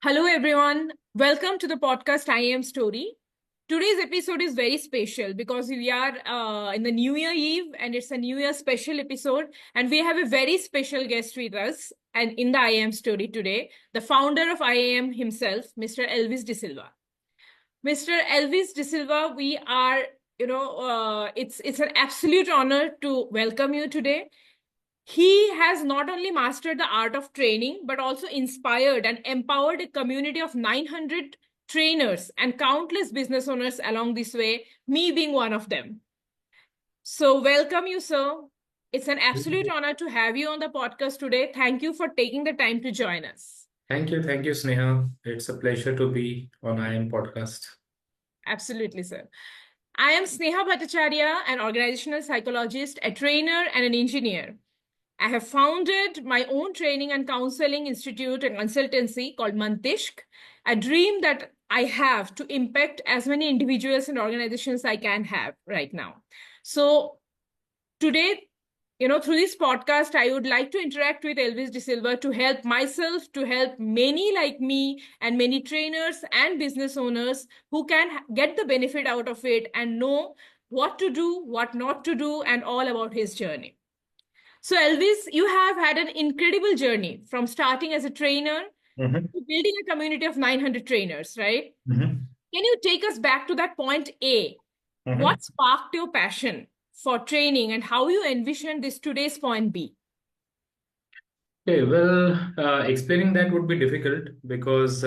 Hello, everyone. Welcome to the podcast IAAM Story. Today's episode is very special because we are in the New Year Eve and it's a New Year special episode. And we have a very special guest with us and in the IAAM Story today, the founder of IAAM himself, Mr. Elvis D'Silva. Mr. Elvis D'Silva, we are, it's an absolute honor to welcome you today. He has not only mastered the art of training, but also inspired and empowered a community of 900 trainers and countless business owners along this way, me being one of them. So welcome you, sir. It's an absolute honor to have you on the podcast today. Thank you for taking the time to join us. Thank you, Sneha. It's a pleasure to be on IAM podcast. Absolutely, sir. I am Sneha Bhattacharya, an organizational psychologist, a trainer, and an engineer. I have founded my own training and counseling institute and consultancy called Mantishk, a dream that I have to impact as many individuals and organizations I can have right now. So today, through this podcast, I would like to interact with Elvis D'Silva to help myself, to help many like me and many trainers and business owners who can get the benefit out of it and know what to do, what not to do, and all about his journey. So Elvis, you have had an incredible journey from starting as a trainer to building a community of 900 trainers, right? Can you take us back to that point A? What sparked your passion for training and how you envision this today's point B? Okay, well, explaining that would be difficult because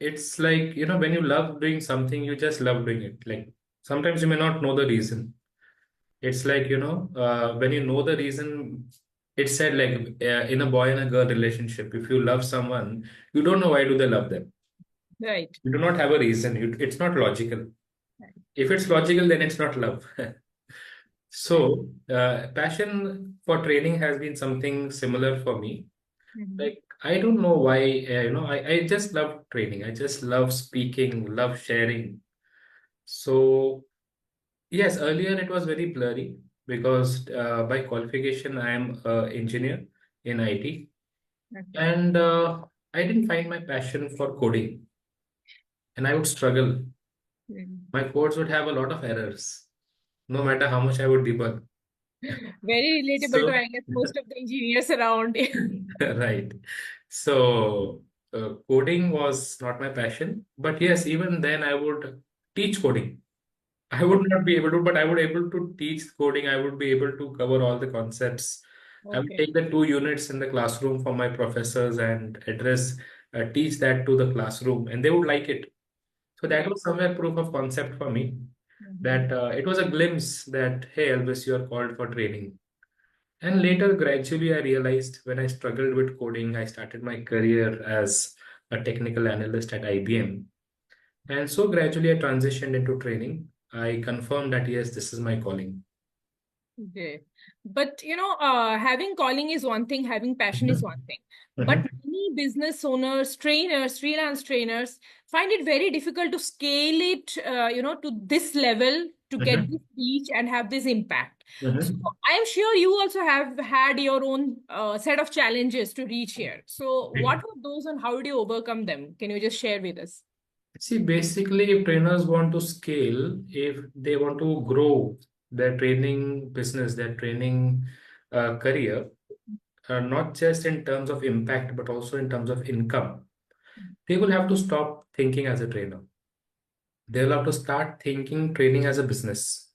it's like, when you love doing something, you just love doing it. Like sometimes you may not know the reason. It's like, when you know the reason, it's said like in a boy and a girl relationship, if you love someone, you don't know why do they love them. Right. You do not have a reason. It's not logical. Right. If it's logical, then it's not love. So, passion for training has been something similar for me. Like, I don't know why, I just love training. I just love speaking, love sharing. So, yes, earlier it was very blurry because by qualification, I am an engineer in IT. And I didn't find my passion for coding. And I would struggle. My codes would have a lot of errors, no matter how much I would debug. Very relatable to, So, I guess, most of the engineers around. right. So, coding was not my passion. But yes, even then I would teach coding. I would not be able to, but I would able to teach coding. I would be able to cover all the concepts. I would Okay. take the 2 units in the classroom for my professors and teach that to the classroom, and they would like it. So that Right. was somewhere proof of concept for me that it was a glimpse that, hey, Elvis, you are called for training. And later, gradually, I realized when I struggled with coding, I started my career as a technical analyst at IBM. And so gradually, I transitioned into training. I confirmed that, yes, this is my calling. Okay. But having calling is one thing, having passion is one thing. But Mhm. many business owners, trainers, freelance trainers find it very difficult to scale it, to this level to get Mhm. this reach and have this impact. So Mhm. I'm sure you also have had your own set of challenges to reach here. So what were those and how did you overcome them? Can you just share with us? See, basically, if trainers want to scale, if they want to grow their training business, their training career, not just in terms of impact, but also in terms of income, they will have to stop thinking as a trainer. They'll have to start thinking training as a business.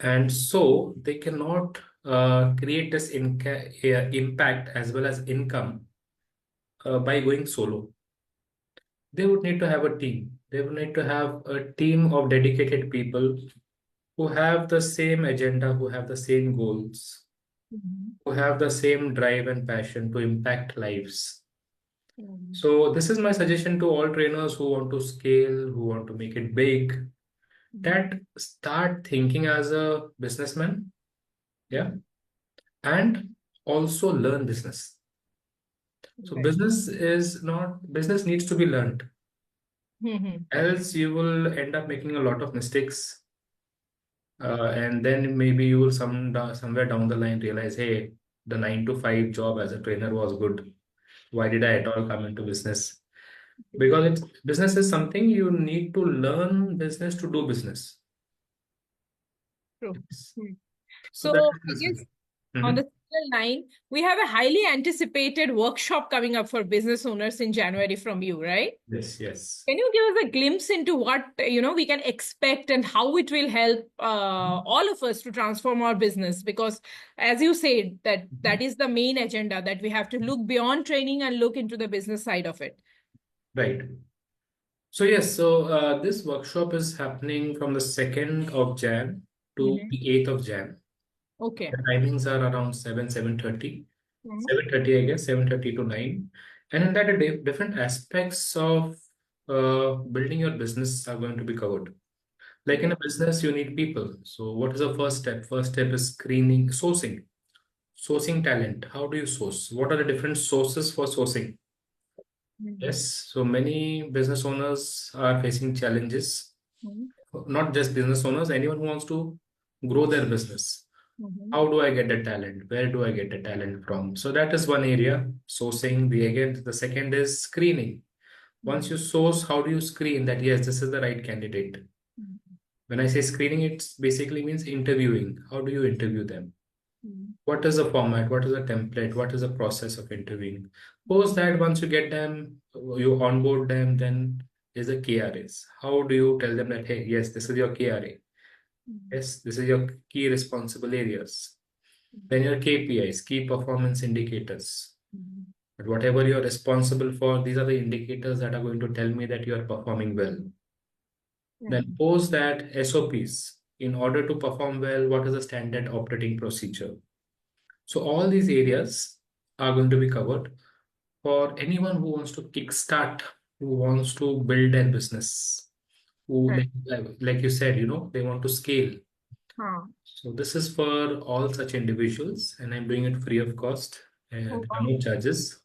And so they cannot create this impact as well as income by going solo. They would need to have a team. They would need to have a team of dedicated people who have the same agenda, who have the same goals, who have the same drive and passion to impact lives. So this is my suggestion to all trainers who want to scale, who want to make it big, that start thinking as a businessman, yeah, and also learn business. So Right. business needs to be learned. Mhm. Else you will end up making a lot of mistakes. And then maybe you will somewhere down the line realize, hey, the 9 to 5 job as a trainer was good. Why did I at all come into business? Because business is something you need to learn business to do business. True. Yes. Hmm. So that So I is guess business. on Mhm. the similar line, we have a highly anticipated workshop coming up for business owners in January from you, right? Yes, yes. Can you give us a glimpse into what we can expect and how it will help all of us to transform our business? Because as you said, that Mhm. is the main agenda, that we have to look beyond training and look into the business side of it. Right. So yes, so this workshop is happening from the 2nd of Jan to Mhm. the 8th of Jan. Okay. The timings are around 7:30. Mhm. 7:30, I guess, 7:30 to 9. And in that, different aspects of building your business are going to be covered. Like in a business, you need people. So what is the first step? First step is screening, sourcing. Sourcing talent. How do you source? What are the different sources for sourcing? Mhm. Yes, so many business owners are facing challenges. Mhm. Not just business owners, anyone who wants to grow their business. Mhm. How do I get the talent? Where do I get the talent from? So that is one area, sourcing. The second is screening. Once Mhm. you source, how do you screen that yes, this is the right candidate? When I say screening, it basically means interviewing. How do you interview them? Mhm. What is the format? What is the template? What is the process of interviewing? Post that, once you get them, you onboard them, then is the KRAs. How do you tell them that, hey, yes, this is your KRA. Mhm. Yes, this is your key responsible areas. Then your KPIs, key performance indicators. Mhm. But whatever you're responsible for, these are the indicators that are going to tell me that you are performing well. Then Mhm. post that SOPs. In order to perform well, what is the standard operating procedure? So all these areas are going to be covered for anyone who wants to kickstart, who wants to build their business, who Right. like you said, they want to scale. Huh. So this is for all such individuals, and I'm doing it free of cost, Oh, and there are wow. no charges.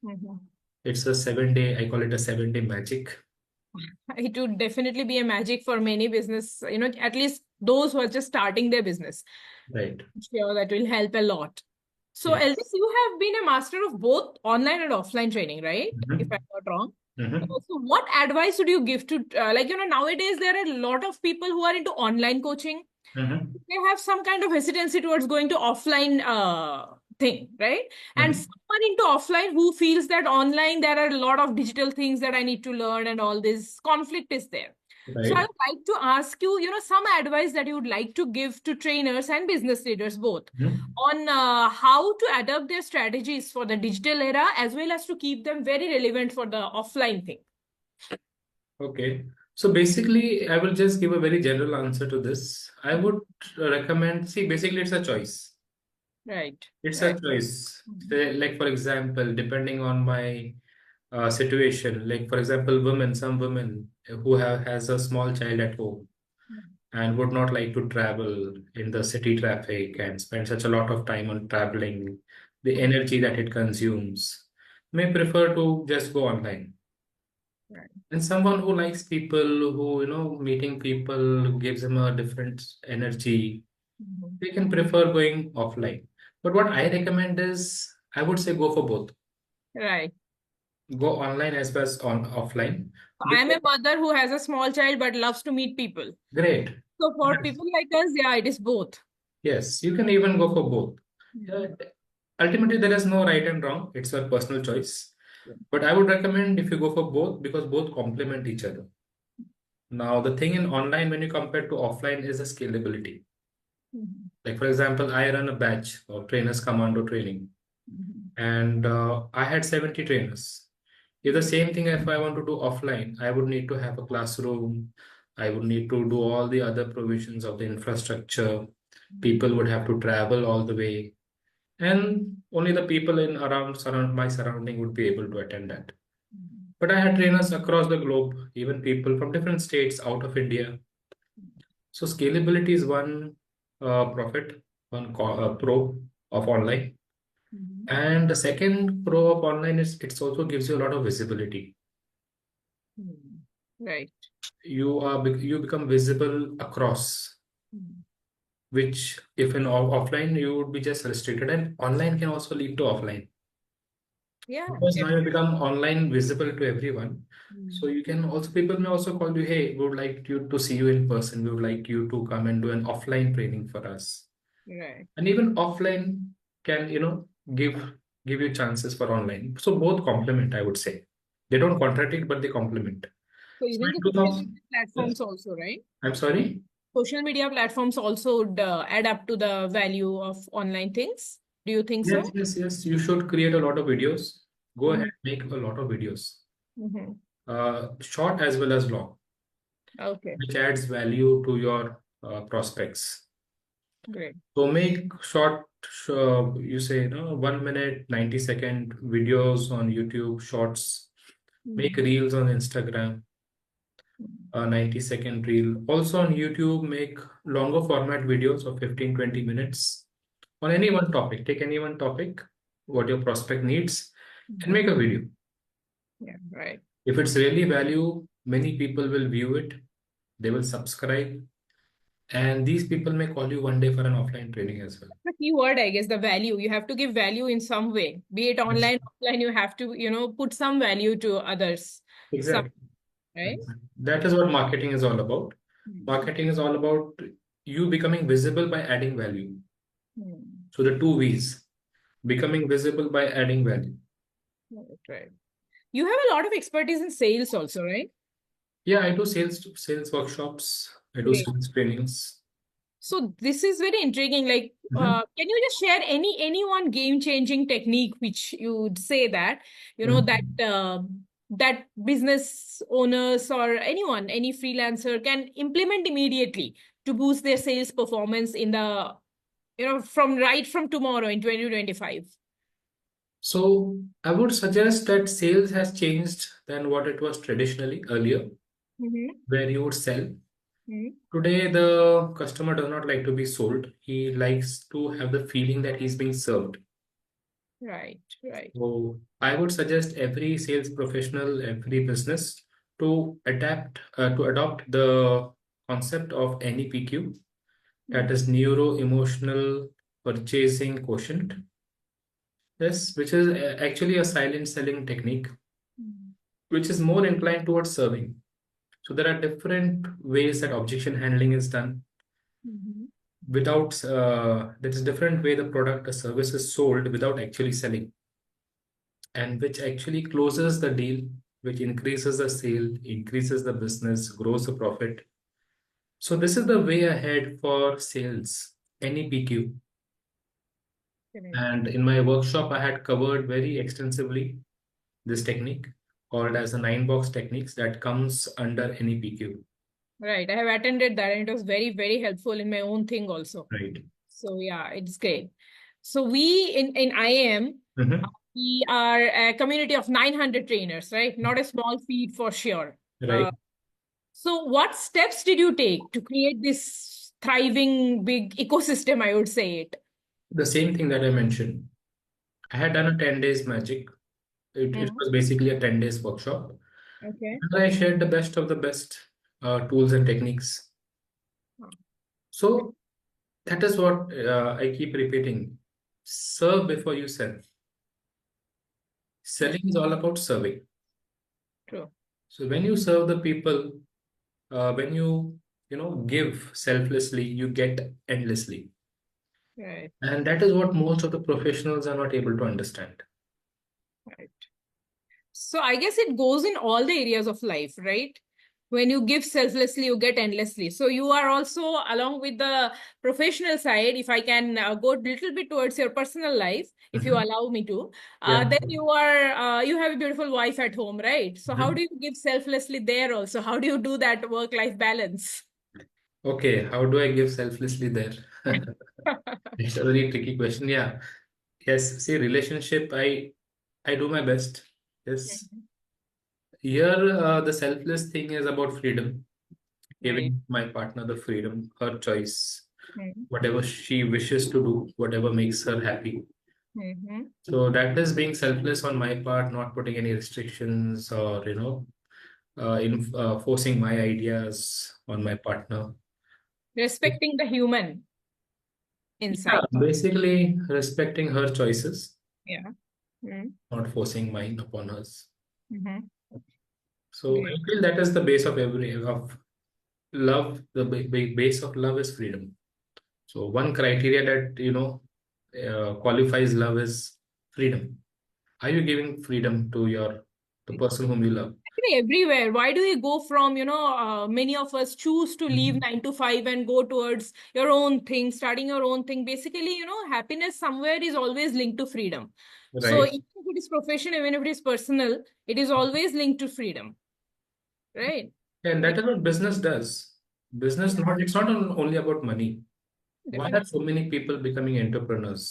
Mhm. It's a 7 day, I call it a 7 day magic. It would definitely be a magic for many business, at least those who are just starting their business. Right. Sure, that will help a lot. So, Elvis, Yes. you have been a master of both online and offline training, right? If I'm Mhm. not wrong. Mhm. So, what advice would you give to, nowadays there are a lot of people who are into online coaching. Mhm. They have some kind of hesitancy towards going to offline thing, right? And Mhm. someone into offline who feels that online there are a lot of digital things that I need to learn and all this conflict is there. So I Right. would like to ask you, some advice that you would like to give to trainers and business leaders both Mhm. on how to adapt their strategies for the digital era as well as to keep them very relevant for the offline thing. Okay. So basically, I will just give a very general answer to this. I would recommend, see, basically, it's a choice. Right, It's a right. choice. Mhm. Say, like, for example, depending on my situation, like, for example, some women who has a small child at home and would not like to travel in the city traffic and spend such a lot of time on traveling, the Mhm. energy that it consumes, may prefer to just go online. Right. And someone who likes people, who, meeting people gives them a different energy, Mhm. they can prefer going offline. But what I recommend is, I would say go for both. Right. Go online as well as on offline. I'm Because a mother who has a small child but loves to meet people. great. So for Yes. people like us, yeah, it is both. Yes, you can even go for both. Mhm. Uh, Ultimately, there is no right and wrong. It's your personal choice. But I would recommend if you go for both because both complement each other. Now, the thing in online when you compare to offline is the scalability. Mhm. Like, for example, I run a batch of trainers commando training, Mhm. and I had 70 trainers. If the same thing, if I want to do offline, I would need to have a classroom. I would need to do all the other provisions of the infrastructure. People would have to travel all the way, and only the people in surround my surrounding would be able to attend that. Mhm. But I had trainers across the globe, even people from different states out of India. So scalability is one profit, pro of online. Mhm. And the second pro of online is it's also gives you a lot of visibility. Mhm. Right. You become visible across, Mhm. which if in offline you would be just restricted, and online can also lead to offline. Yeah. Because now you Definitely. become online visible to everyone. So Mm. you can also, people may also call you, hey, we would like you to see you in person. We would like you to come and do an offline training for us. Right. And even offline can, give give you chances for online. So both complement, I would say. They don't contradict, but they complement. So you So think the in social media 2000, yes. platforms also, right? I'm sorry. Social media platforms also would add up to the value of online things. Do you think Yes, so? yes, yes. You should create a lot of videos. Go ahead, Mm-hmm. make a lot of videos, Mm-hmm. short as well as long, Okay, which adds value to your prospects. great. So make short, you say, 1 minute, 90-second videos on YouTube, shorts. Make Mm-hmm. reels on Instagram, a 90-second reel. Also on YouTube, make longer format videos of 15, 20 minutes on any one topic. Take any one topic, what your prospect needs, and make a video. Yeah, right. If it's really value, many people will view it, they will subscribe, and these people may call you one day for an offline training as well. The key word, I guess, the value. You have to give value in some way, be it Yes. online, offline. You have to, put some value to others. Some, Exactly. right? Exactly. That is what marketing is all about. Mm. Marketing is all about you becoming visible by adding value. Mm. So the two V's, becoming visible by adding value. Right, right. You have a lot of expertise in sales also, right? Yeah, I do sales workshops. I do Great. sales trainings. So this is very intriguing. Like, Mhm. can you just share any one game-changing technique which you would say that, that Mhm. that business owners or anyone, any freelancer can implement immediately to boost their sales performance in the, from tomorrow in 2025? So I would suggest that sales has changed than what it was traditionally earlier, Mm-hmm. where you would sell. Mm-hmm. Today, the customer does not like to be sold. He likes to have the feeling that he's being served. Right, right. So I would suggest every sales professional, every business to adopt the concept of NEPQ, that is neuro emotional purchasing quotient. Yes, which is actually a silent selling technique, Mm-hmm. which is more inclined towards serving. So there are different ways that objection handling is done. Mm-hmm. Without there is different way the product or service is sold without actually selling, and which actually closes the deal, which increases the sale, increases the business, grows the profit. So this is the way ahead for sales, NEPQ. Correct. And in my workshop, I had covered very extensively this technique called as the 9 box techniques that comes under NEPQ. Right. I have attended that and it was very, very helpful in my own thing also. Right. So yeah, it's great. So we in IAM, Mhm. we are a community of 900 trainers, right? Not a small feat for sure. Right. So what steps did you take to create this thriving big ecosystem, I would say it? The same thing that I mentioned. I had done a 10 days magic. It Mhm. was basically a 10 days workshop. Okay. And I shared the best of the best tools and techniques. So that is what I keep repeating. Serve before you sell. Yeah, Selling is all about serving. true. So when you serve the people, when you give selflessly, you get endlessly. Right, And that is what most of the professionals are not able to understand. right. So I guess it goes in all the areas of life, right? When you give selflessly, you get endlessly. So you are also, along with the professional side, if I can go a little bit towards your personal life, if you Mhm. allow me to, Yeah. then you have a beautiful wife at home, right? So how Mhm. do you give selflessly there also? How do you do that work-life balance? Okay, how do I give selflessly there? It's a very tricky question. Yeah. Yes, see, relationship, I do my best. Yes. Here, the selfless thing is about freedom, Right. giving my partner the freedom, her choice, Mm-hmm. whatever she wishes to do, whatever makes her happy. Mm-hmm. So that is being selfless on my part, not putting any restrictions or, forcing my ideas on my partner. Respecting the human Yeah, inside. basically respecting her choices. Yeah. Mm. not forcing mine upon us. Mhm. So I Great. feel that is the base of every of love. The base of love is freedom. So one criteria that qualifies love is freedom. Are you giving freedom to the person whom you love? Actually, everywhere. Why do you go from, many of us choose to leave Mhm. 9 to 5 and go towards your own thing, starting your own thing. Basically, happiness somewhere is always linked to freedom. So Right. even if it is profession, even if it is personal, it is always linked to freedom, right? And that is what business does. Business Yeah, not it's not only about money. Why are definitely. so many people becoming entrepreneurs?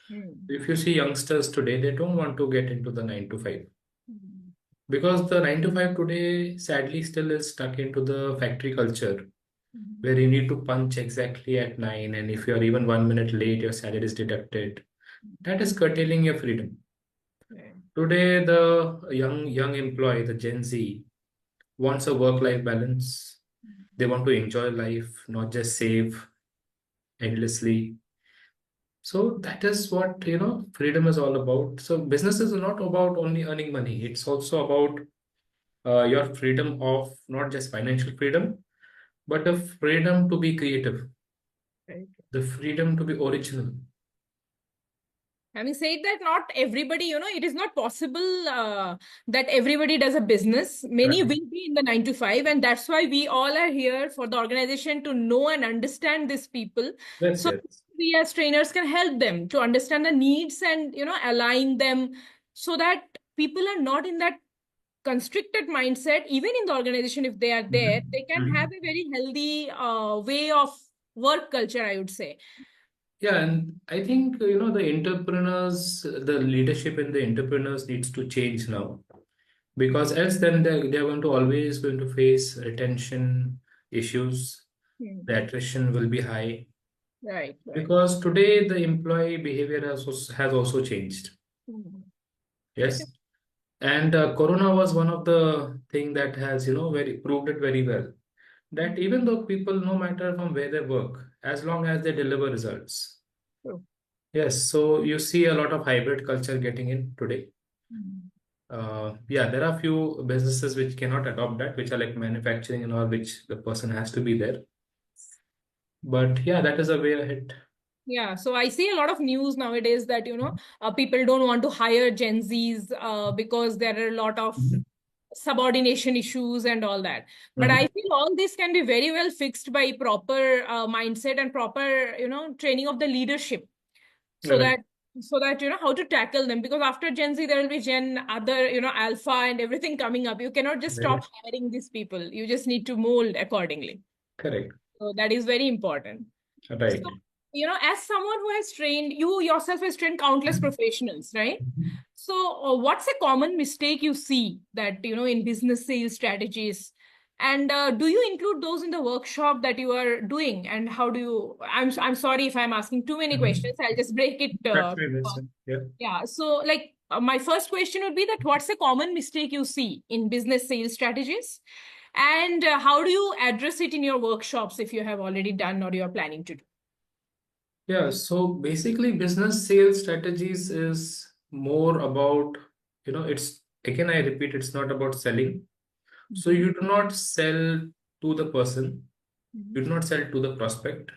Hmm. If you see youngsters today, they don't want to get into the 9 to 5 Hmm. because the 9 to 5 today sadly still is stuck into the factory culture Hmm. where you need to punch exactly at 9, and if you are even 1 minute late, your salary is deducted. That is curtailing your freedom. Right. Today, the young employee, the Gen Z, wants a work-life balance. They want to enjoy life, not just save endlessly. So that is what freedom is all about. So business is not about only earning money. It's also about your freedom of not just financial freedom, but the freedom to be creative, Right. the freedom to be original. Having said that, not everybody, it is not possible that everybody does a business. Many Right. will be in the 9 to 5, and that's why we all are here for the organization to know and understand these people. That's So it. we as trainers can help them to understand the needs and align them so that people are not in that constricted mindset. Even in the organization, if they are there, Mhm. they can have Mhm. a very healthy way of work culture, I would say. Yeah, and I think the entrepreneurs, the leadership in the entrepreneurs needs to change now because else then they're going to always going to face retention issues. Hmm. The attrition will be high Right, right. because today the employee behavior has also changed. Hmm. Yes, and Corona was one of the thing that has very proved it very well that Mhm. even though people, no matter from where they work, as long as they deliver results. True. Yes, so you see a lot of hybrid culture getting in today. Mhm. Yeah, there are few businesses which cannot adopt that, which are like manufacturing and all, which the person has to be there. But yeah, that is a way ahead. Yeah, so I see a lot of news nowadays that, people don't want to hire Gen Zs because there are a lot of Mhm. subordination issues and all that. But Mhm. I feel all this can be very well fixed by proper mindset and proper, training of the leadership so Right, that how to tackle them, because after Gen Z there will be Gen other, Alpha and everything coming up. You cannot just stop right, hiring these people. You just need to mold accordingly. correct, So that is very important. So, right. as someone who has trained, you yourself has trained countless Mhm. professionals, right? Mhm. So, what's a common mistake you see that, in business sales strategies? And do you include those in the workshop that you are doing? And how do you? I'm sorry if I'm asking too many questions. Mhm. I'll just break it. That's right, that's it. Yeah. Yeah. So, like, my first question would be that what's a common mistake you see in business sales strategies? And how do you address it in your workshops if you have already done or you're planning to do? Yeah, so basically business sales strategies is more about, it's again, I repeat, it's not about selling. So Mhm. you do not sell to the person, Mhm. you do not sell to the prospect,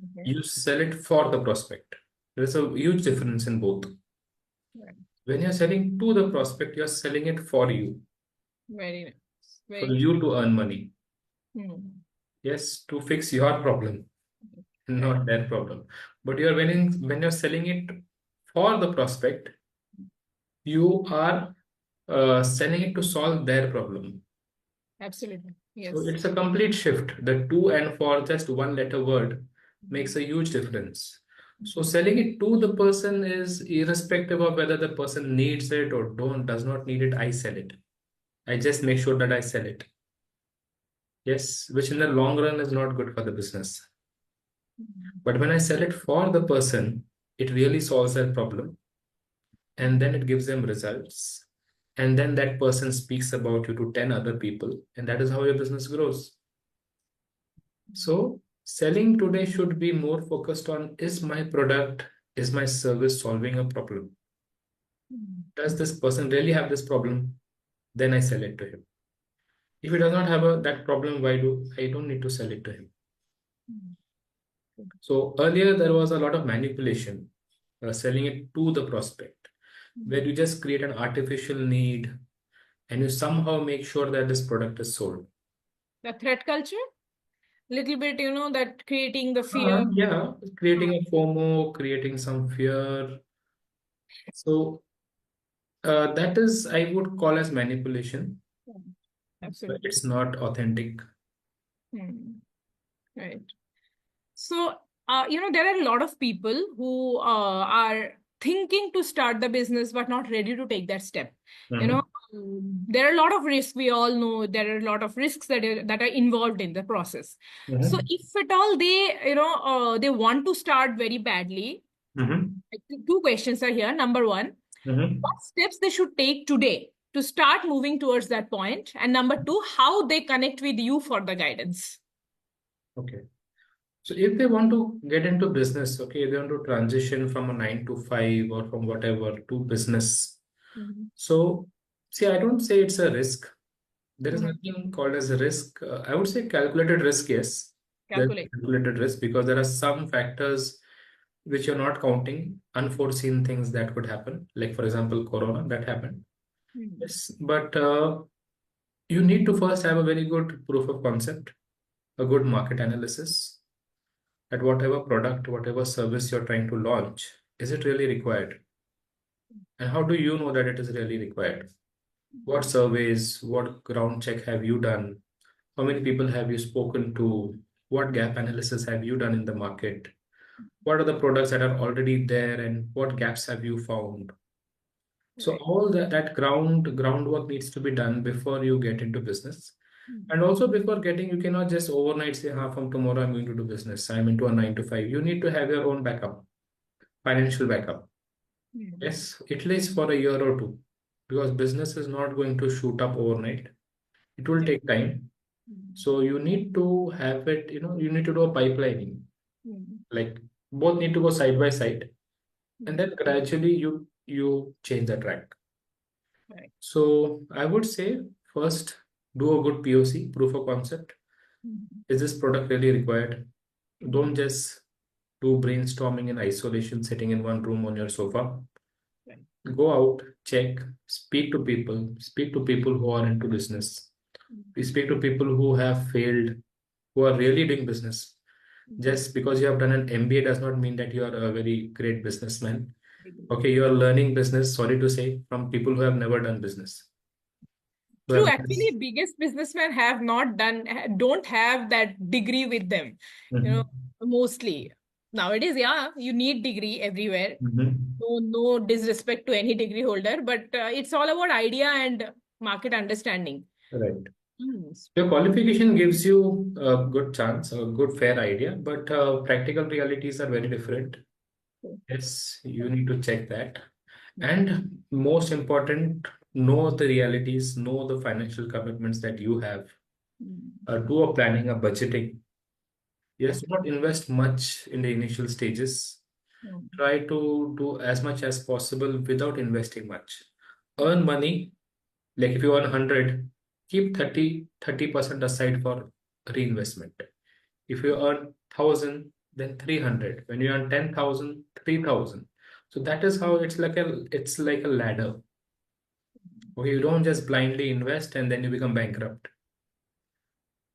Okay. you sell it for the prospect. There's a huge difference in both. Right. When you're selling to the prospect, you're selling it Very nice. for Very nice. you to earn money. Hmm. Yes, to fix your problem, Right. not their problem. But when you're selling it for the prospect, you are selling it to solve their problem. Absolutely. So Yes. it's a complete shift. The to and for just one letter word makes Mhm. a huge difference. So Mhm. selling it to the person is irrespective of whether the person needs it or does not need it. I sell it. I just make sure that I sell it. Yes, which in the long run is not good for the business. Mhm. But when I sell it for the person, it really solves their problem, and then it gives them results. And then that person speaks about you to 10 other people, and that is how your business grows. So, selling today should be more focused on is my product, is my service solving a problem? Does this person really have this problem? Then I sell it to him. If he does not have that problem, why do I don't need to sell it to him? So earlier there was a lot of manipulation, selling it to the prospect, where you just create an artificial need and you somehow make sure that this product is sold. The threat culture, little bit, that creating the fear. Yeah, creating a FOMO, creating some fear. So that is, I would call as manipulation, but Absolutely. it's not authentic. Hmm. Right. So, there are a lot of people who are thinking to start the business but not ready to take that step. You know, Mhm. there are a lot of risks. We all know there are a lot of risks that are involved in the process. So, Mhm. if at all they want to start very badly, Mhm. two questions are here. Number one, Mhm. what steps they should take today to start moving towards that point? And number two, how they connect with you for the guidance. Okay. So if they want to get into business, okay, they want to transition from a 9 to 5 or from whatever to business. Mhm. So, see, I don't say it's a risk. There is Mhm. nothing called as a risk. I would say calculated risk, yes. There's Calculate. calculated risk because there are some factors which you're not counting, unforeseen things that could happen. Like, for example, Corona, that happened. Mhm. Yes, but you need to first have a very good proof of concept, a good market analysis at whatever product, whatever service you're trying to launch. Is it really required? And how do you know that it is really required? What surveys, what ground check have you done? How many people have you spoken to? What gap analysis have you done in the market? What are the products that are already there and what gaps have you found? So Right. all that groundwork needs to be done before you get into business. Mhm. And also before getting, you cannot just overnight say, from tomorrow I'm going to do business. I'm into a 9 to 5. You need to have your own backup, financial backup. Mhm. Yes, at least for a year or two, because business is not going to shoot up overnight. It will take time. Mhm. So you need to have it, you need to do a pipelining. Mhm. Like both need to go side by side, and Mhm. then gradually you change the track. Right. So I would say first do a good POC, proof of concept. Mhm. Is this product really required? Don't just do brainstorming in isolation, sitting in one room on your sofa. Right. Go out, check, speak to people who are into business. We Mhm. speak to people who have failed, who are really doing business. Mhm. Just because you have done an MBA does not mean that you are a very great businessman. Agree. Okay, you are learning business, sorry to say, from people who have never done business. Who True, have actually, biggest businessmen have not done, don't have that degree with them, you know, Mhm. mostly. Nowadays, yeah, you need degree everywhere. Mhm. No disrespect to any degree holder, but it's all about idea and market understanding. Right. Mm. Your qualification gives you a good chance, a good fair idea, but practical realities are very different. Yes, you need to check that. And most important, know the realities, know the financial commitments that you have. Mm. Do a planning, a budgeting. Yes, Yeah. do not invest much in the initial stages. Mm. Try to do as much as possible without investing much. Mm. Earn money, like if you earn 100, keep 30% aside for reinvestment. If you earn 1,000, then 300. When you earn 10,000, 3,000. So that is how it's like a ladder. Okay, you don't just blindly invest and then you become bankrupt.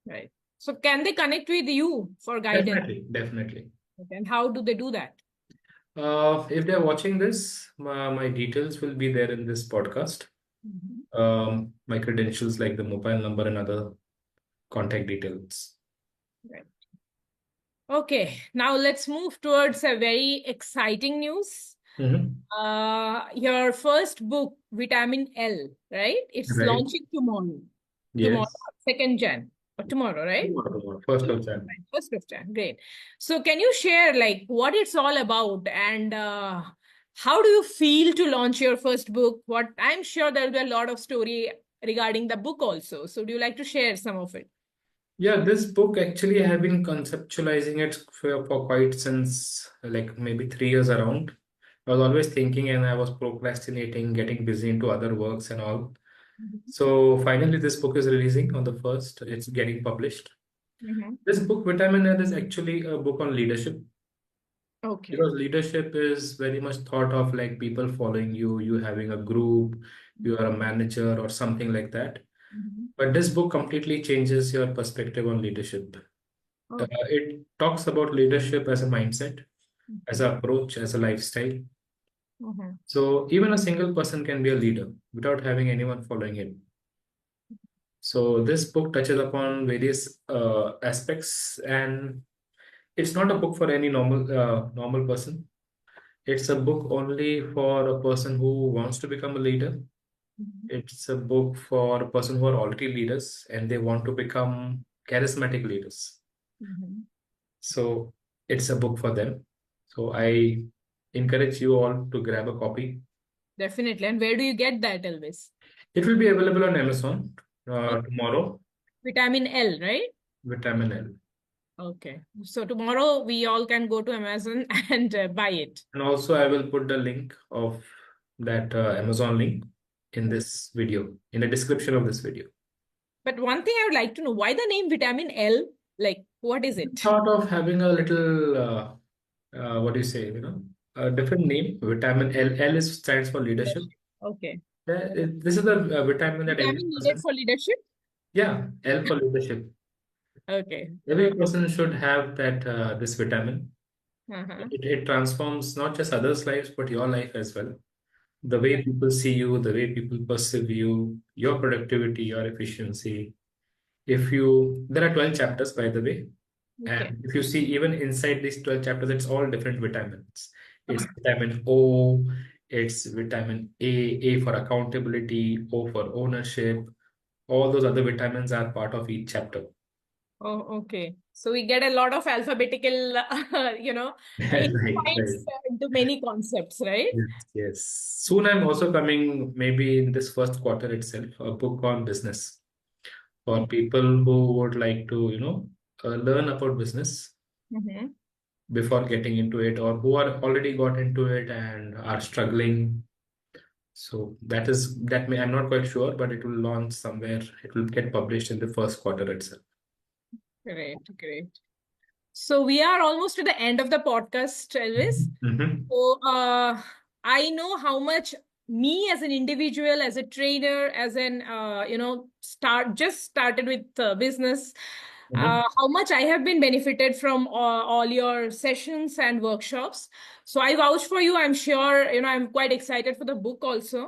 Right. So can they connect with you for guidance? Definitely, definitely. Okay, and how do they do that? If they're watching this, my details will be there in this podcast. Mhm. My credentials like the mobile number and other contact details. Right. Okay, now let's move towards a very exciting news. Mhm. Your first book, Vitamin L, right? It's Right. launching tomorrow. Tomorrow, Yes. 2nd Jan. Or tomorrow, right? Tomorrow, first of Tomorrow, Jan. right? 1st of Jan. Great. So can you share like what it's all about and how do you feel to launch your first book? What I'm sure there'll be a lot of story regarding the book also. So do you like to share some of it? Yeah, this book actually I have been conceptualizing it for quite since like maybe 3 years around. I was always thinking and I was procrastinating, getting busy into other works and all. Mhm. So finally, this book is releasing on the first. It's getting published. Mhm. This book, Vitamin L, is actually a book on leadership Okay. because leadership is very much thought of like people following you, you having a group, you are a manager or something like that. Mhm. But this book completely changes your perspective on leadership. Okay. It talks about leadership as a mindset, as Okay. an approach, as a lifestyle. Mhm. So even a single person can be a leader without having anyone following him. So this book touches upon various aspects, and it's not a book for any normal person. It's a book only for a person who wants to become a leader. Mhm. It's a book for a person who are already leaders and they want to become charismatic leaders. Mhm. So it's a book for them. So I encourage you all to grab a copy. Definitely. And where do you get that, Elvis? It will be available on Amazon Oh, tomorrow. vitamin L, right? Vitamin L. Okay. So tomorrow we all can go to Amazon and buy it. And also, I will put the link of that Amazon link in this video, in the description of this video. But one thing I would like to know, why the name vitamin L? Like, what is it? Thought of having a little, what do you say, a different name, vitamin L. L is stands for leadership. Okay. This is the vitamin that every Vitamin needed person, for leadership? yeah, L for leadership. Okay. Every Okay. person should have that this vitamin. Uh-huh. It transforms not just others' lives, but your life as well. The way Right. people see you, the way people perceive you, your productivity, your efficiency. If you, there are 12 chapters, by the way. Okay. And if you see, even inside these 12 chapters, it's all different vitamins. It's vitamin O, it's vitamin A for accountability, O for ownership. All those other vitamins are part of each chapter. Oh, okay. So we get a lot of alphabetical, Right, right. insights into many concepts, right? Yes, yes. Soon I'm also coming, maybe in this first quarter itself, a book on business for people who would like to, learn about business Mm-hmm. before getting into it, or who are already got into it and are struggling. So that may, I'm not quite sure, but it will launch somewhere. It will get published in the first quarter itself. Great, great. So we are almost to the end of the podcast, Elvis. Mhm. So I know how much me as an individual, as a trainer, as an started with business, Mhm. how much I have been benefited from all your sessions and workshops. So I vouch for you. I'm sure I'm quite excited for the book also,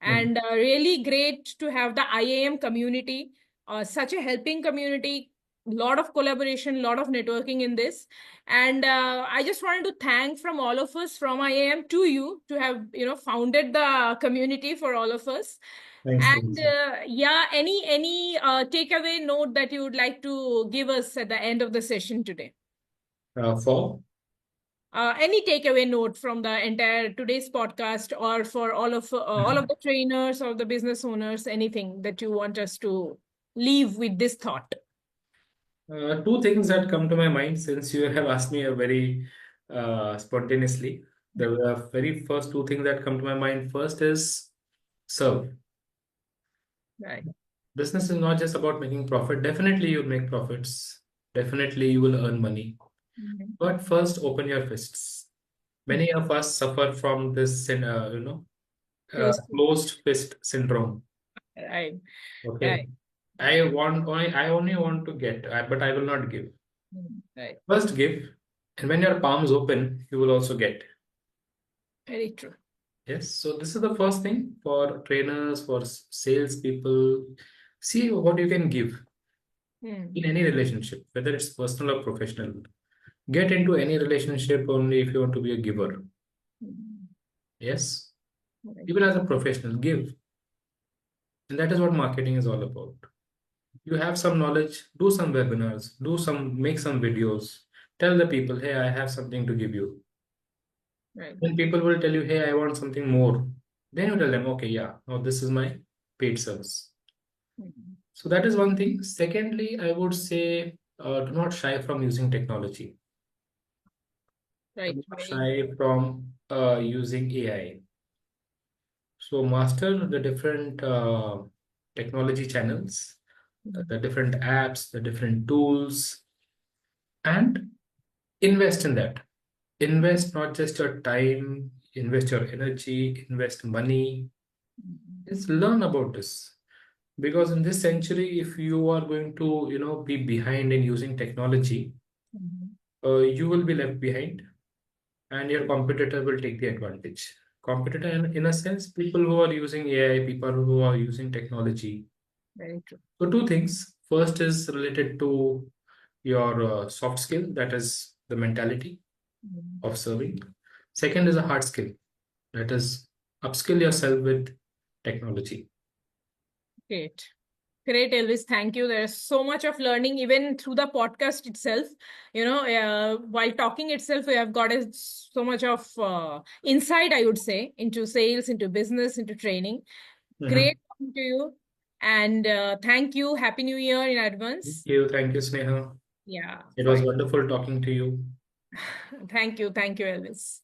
Mhm. and really great to have the IAM community, such a helping community. Lot of collaboration, lot of networking in this. And I just wanted to thank from all of us from IAM to you to have founded the community for all of us. Thanks, And thanks. yeah, any takeaway note that you would like to give us at the end of the session today? For Any takeaway note from the entire today's podcast, or for all of the trainers or the business owners, anything that you want us to leave with this thought? two things that come to my mind since you have asked me a very spontaneously. The very first two things that come to my mind first is serve. Right. Business is not just about making profit. Definitely, you'll make profits. Definitely, you will earn money. Mhm. But first, open your fists. Many of us suffer from this, Close to. closed fist syndrome. Right. Okay, Right. I only want to get, but I will not give. Right. First, give, and when your palms open, you will also get. Very true. Yes. So this is the first thing for trainers, for sales people. See what you can give Hmm. in any relationship, whether it's personal or professional. Get into any relationship only if you want to be a giver. Hmm. Yes. Right. Even as a professional, give. And that is what marketing is all about. You have some knowledge, do some webinars, make some videos, tell the people, hey, I have something to give you. Right. Then people will tell you, hey, I want something more. Then you tell them, okay, yeah, now this is my paid service. Hmm. So that is one thing. Secondly, I would say do not shy from using technology. Right. not Very shy from using AI. So master the different technology channels, true. the different apps, the different tools, and invest in that. Invest not just your time, invest your energy, invest money. Just learn about this. Because in this century, if you are going to, be behind in using technology, Mhm. you will be left behind and your competitor will take the advantage. Competitor, in a sense, people who are using AI, people who are using technology. Very true. So, two things. First is related to your soft skill, that is the mentality Mhm. of serving. Second is a hard skill, that is upskill yourself with technology. Great. Great, Elvis. Thank you. There's so much of learning, even through the podcast itself. While talking itself, we have got so much of insight, I would say, into sales, into business, into training. Mhm. Great talking to you. And thank you. Happy New Year in advance. Thank you, Sneha. Yeah, It was bye. wonderful talking to you. Thank you. Thank you, Elvis.